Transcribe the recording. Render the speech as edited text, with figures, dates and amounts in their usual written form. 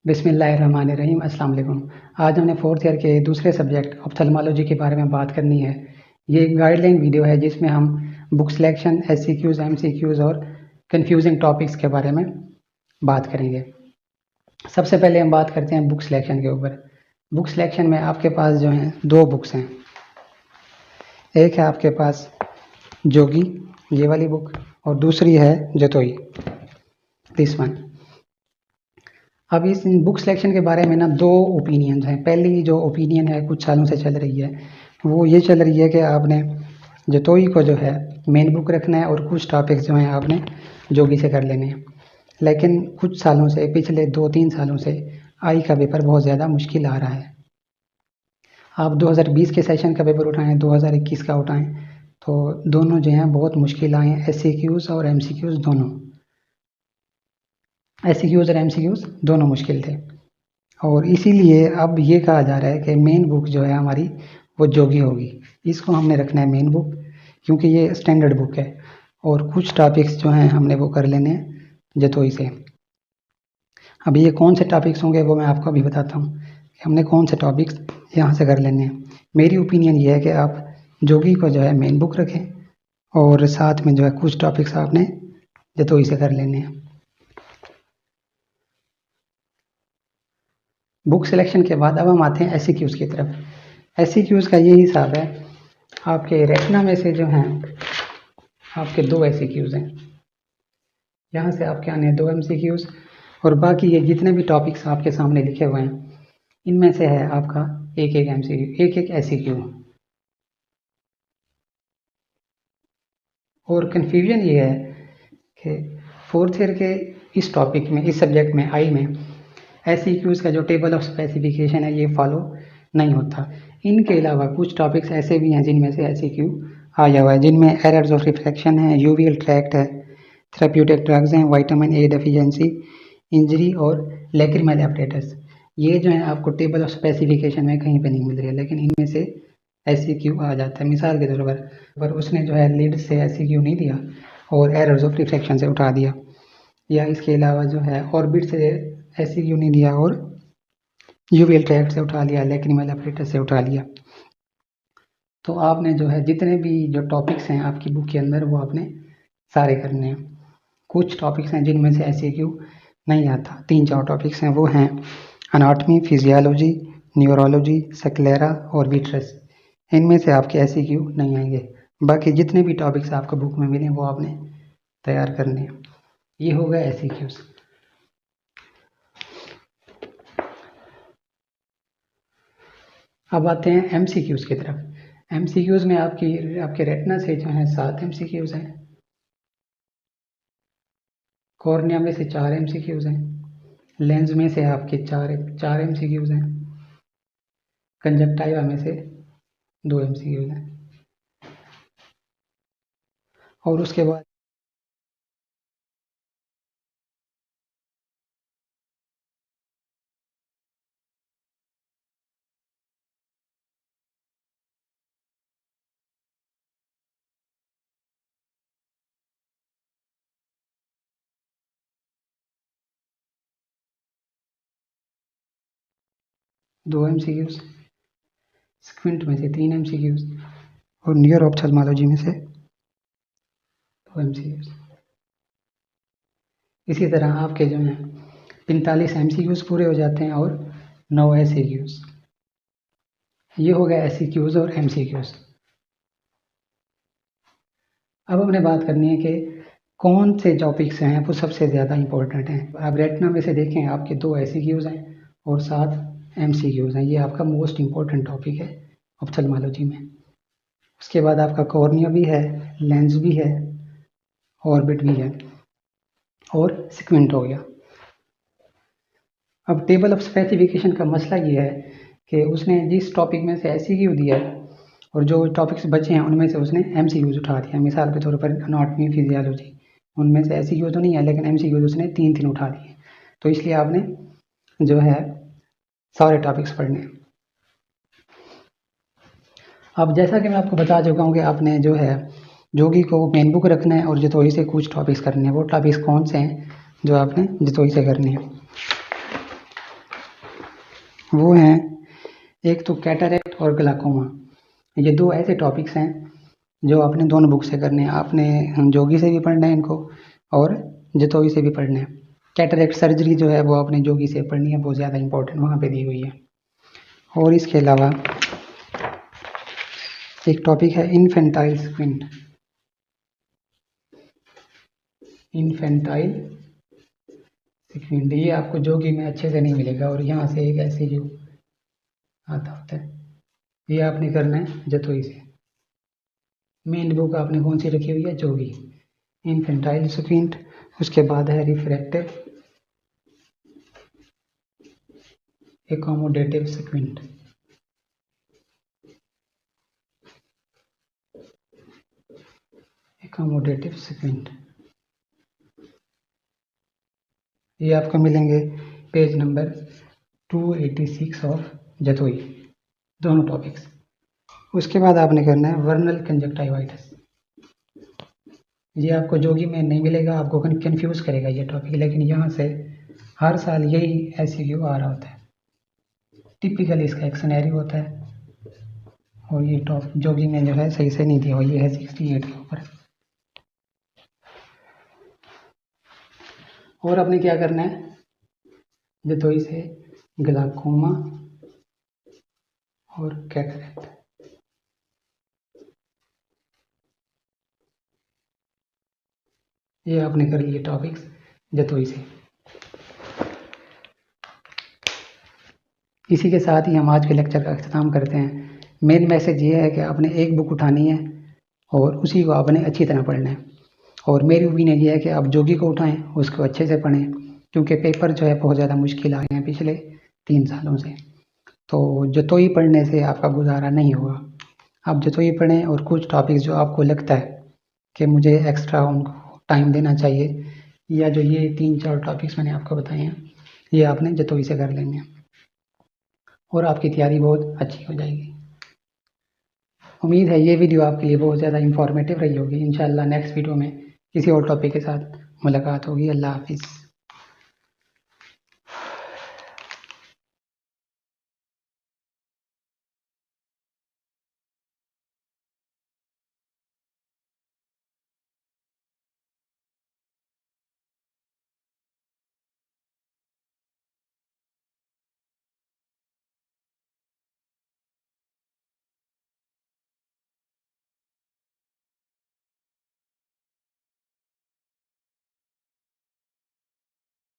बिस्मिल्लाहिर्रहमानिर्रहीम अस्सलाम वालेकुम। आज हमने फोर्थ ईयर के दूसरे सब्जेक्ट ऑप्थेल्मोलॉजी के बारे में बात करनी है। ये एक गाइडलाइन वीडियो है जिसमें हम बुक सिलेक्शन, एससीक्यूज, एमसीक्यूज और कंफ्यूजिंग टॉपिक्स के बारे में बात करेंगे। सबसे पहले हम बात करते हैं बुक सिलेक्शन के ऊपर। बुक सिलेक्शन में आपके पास जो हैं दो बुक्स हैं। एक है आपके पास जोगी, ये वाली बुक, और दूसरी है जतोई, दिस वन। अब इस बुक सिलेक्शन के बारे में ना दो ओपिनियंस हैं। पहली जो ओपिनियन है कुछ सालों से चल रही है वो ये चल रही है कि आपने जतोई को जो है मेन बुक रखना है और कुछ टॉपिक्स जो हैं आपने जोगी से कर लेने हैं। लेकिन कुछ सालों से, पिछले 2-3 सालों से आई का पेपर बहुत ज़्यादा मुश्किल आ रहा है। आप 2020 के सेशन का पेपर उठाएं, 2021 का उठाएं, तो दोनों जो हैं बहुत मुश्किल आए हैं। एससीक्यूज और एमसीक्यूज दोनों, एससीक्यूज और एमसीक्यूज दोनों मुश्किल थे। और इसीलिए अब ये कहा जा रहा है कि मेन बुक जो है हमारी वो जोगी होगी। इसको हमने रखना है मेन बुक, क्योंकि ये स्टैंडर्ड बुक है। और कुछ टॉपिक्स जो हैं हमने वो कर लेने हैं जतोई से। अब ये कौन से टॉपिक्स होंगे वो मैं आपको अभी बताता हूँ कि हमने कौन से टॉपिक्स यहाँ से कर लेने हैं। मेरी ओपिनियन ये है कि आप जोगी को जो है मेन बुक रखें और साथ में जो है कुछ टॉपिक्स आपने जतोई से कर लेने हैं। बुक सिलेक्शन के बाद अब हम आते हैं एससीक्यूज की तरफ। एससीक्यूज का ये हिसाब है, आपके रेटिना में से जो हैं आपके 2 एससीक्यूज हैं। यहाँ से आपके आने हैं 2 एमसीक्यूज और बाकी ये जितने भी टॉपिक्स आपके सामने लिखे हुए हैं इनमें से है आपका एक एमसीक्यू, एक एससीक्यू। और कन्फ्यूजन ये है कि फोर्थ ईयर के इस टॉपिक में, इस सब्जेक्ट में, आई में, एससीक्यूज का जो टेबल ऑफ स्पेसिफिकेशन है ये फॉलो नहीं होता। इनके अलावा कुछ टॉपिक्स ऐसे भी हैं जिनमें से एससीक्यू आया हुआ है, जिनमें एरर्स ऑफ रिफ्रैक्शन है, यूवीएल ट्रैक्ट है, थेरेप्यूटिक ड्रग्स हैं, विटामिन ए डेफिशिएंसी, इंजरी और लैक्रिमल एप्टेटस। ये जो है आपको टेबल ऑफ स्पेसिफिकेशन में कहीं पे नहीं मिल रही है, लेकिन इनमें से एससीक्यू आ जाता है। मिसाल के तौर पर उसने जो है लीड से एससीक्यू नहीं दिया और एरर्स ऑफ रिफ्रैक्शन से उठा दिया, या इसके अलावा जो है ऑर्बिट से एससीक्यू नहीं दिया और यूवीएल ट्रैक्ट से उठा लिया, लैक्रिमल एप्टेटस से उठा लिया। तो आपने जो है जितने भी जो टॉपिक्स हैं आपकी बुक के अंदर वो आपने सारे करने हैं। कुछ टॉपिक्स हैं जिनमें से एससीक्यू नहीं आता। 3-4 टॉपिक्स हैं, वो हैं अनाटमी, फिजियोलॉजी, न्यूरोलॉजी, स्क्लेरा और विट्रस। इनमें से आपके एससीक्यू नहीं आएंगे। बाकी जितने भी टॉपिक्स आपको बुक में मिले वो आपने तैयार करने हैं। ये हो गया एससीक्यूज। अब आते हैं एमसीक्यूज की तरफ। एमसीक्यूज में आपके रेटिना से जो है 7 एमसीक्यूज हैं, कॉर्निया में से 4 एमसीक्यूज हैं, लेंस में से आपके 4 एमसीक्यूज हैं, कंजक्टाइवा में से 2 एमसीक्यूज हैं। और उसके बाद दो एमसीक्यूज, स्क्विंट में से 3 एमसीक्यूज और न्यूरो ऑप्थेल्मोलॉजी में से 2 एमसीक्यूज। इसी तरह आपके जो हैं 45 एमसीक्यूज पूरे हो जाते हैं और 9 एससीक्यूज। ये हो गया एससीक्यूज और एमसीक्यूज। अब हमने बात करनी है कि कौन से टॉपिक्स हैं वो सबसे ज़्यादा इंपॉर्टेंट हैं। आप रेटिना में से देखें, आपके 2 एससीक्यूज हैं और 7 एमसीक्यूज हैं। ये आपका मोस्ट इम्पॉर्टेंट टॉपिक है ऑप्थेल्मोलॉजी में। उसके बाद आपका कॉर्निया भी है, लेंस भी है, ऑर्बिट भी है और स्क्विंट हो गया। अब टेबल ऑफ स्पेसिफिकेशन का मसला ये है कि उसने जिस टॉपिक में से एससीक्यू दिया है और जो टॉपिक्स बचे हैं उनमें से उसने एमसीक्यूज उठा दिया। मिसाल के तौर पर अनाटमी, फिजियोलॉजी, उनमें से एससीक्यू तो नहीं है लेकिन एमसीक्यूज उसने 3 उठा दिए। तो इसलिए आपने जो है सारे टॉपिक्स पढ़ने हैं। अब जैसा कि मैं आपको बता चुका हूँ कि आपने जो है जोगी को मेन बुक रखना है और जतोई से कुछ टॉपिक्स करने हैं। वो टॉपिक्स कौन से हैं जो आपने जतोई से करने हैं? वो हैं, एक तो कैटरेक्ट और ग्लाकोमा। ये दो ऐसे टॉपिक्स हैं जो आपने दोनों बुक से करने हैं। आपने जोगी से भी पढ़ना है इनको और जतोई से भी पढ़ना है। कैटरेक्ट सर्जरी जो है वो आपने जोगी से पढ़नी है, बहुत ज़्यादा इंपॉर्टेंट वहाँ पे दी हुई है। और इसके अलावा एक टॉपिक है इन्फेंटाइल स्क्विंट। इन्फेंटाइल स्क्विंट ये आपको जोगी में अच्छे से नहीं मिलेगा, और यहाँ से एक ऐसे जो आता होता है, ये आपने करना है जतोई से। मेन बुक आपने कौन सी रखी हुई है? जोगी। इन्फेंटाइल स्क्विंट, उसके बाद है refractive accommodative squint. Accommodative squint ये आपको मिलेंगे पेज नंबर 286 ऑफ जतोई, दोनों टॉपिक्स। उसके बाद आपने करना है वर्नल कंजक्टिवाइटिस। ये आपको जोगी में नहीं मिलेगा, आपको कंफ्यूज करेगा ये टॉपिक, लेकिन यहाँ से हर साल यही एमसीक्यू आ रहा होता है। टिपिकल इसका एक सिनेरियो होता है, और ये टॉपिक जोगी में जो है सही से नहीं दिया हुआ, ये है 68 के ऊपर। और आपने क्या करना है? जतोई से ग्लाकोमा और कैटरेक्ट, ये आपने कर लिए टॉपिक्स जतोई से। इसी के साथ ही हम आज के लेक्चर का अख्ताम करते हैं। मेन मैसेज ये है कि आपने एक बुक उठानी है और उसी को आपने अच्छी तरह पढ़ना है। और मेरी ओपिनियन ये है कि आप जोगी को उठाएं, उसको अच्छे से पढ़ें, क्योंकि पेपर जो है बहुत ज़्यादा मुश्किल आए हैं पिछले 3 सालों से। तो जतोई पढ़ने से आपका गुजारा नहीं होगा। आप जतोई पढ़ें, और कुछ टॉपिक्स जो आपको लगता है कि मुझे एक्स्ट्रा उनको टाइम देना चाहिए, या जो ये 3-4 टॉपिक्स मैंने आपको बताए हैं, ये आपने जतोई से कर लेंगे और आपकी तैयारी बहुत अच्छी हो जाएगी। उम्मीद है ये वीडियो आपके लिए बहुत ज़्यादा इंफॉर्मेटिव रही होगी। इंशाल्लाह नेक्स्ट वीडियो में किसी और टॉपिक के साथ मुलाकात होगी। अल्लाह हाफिज़।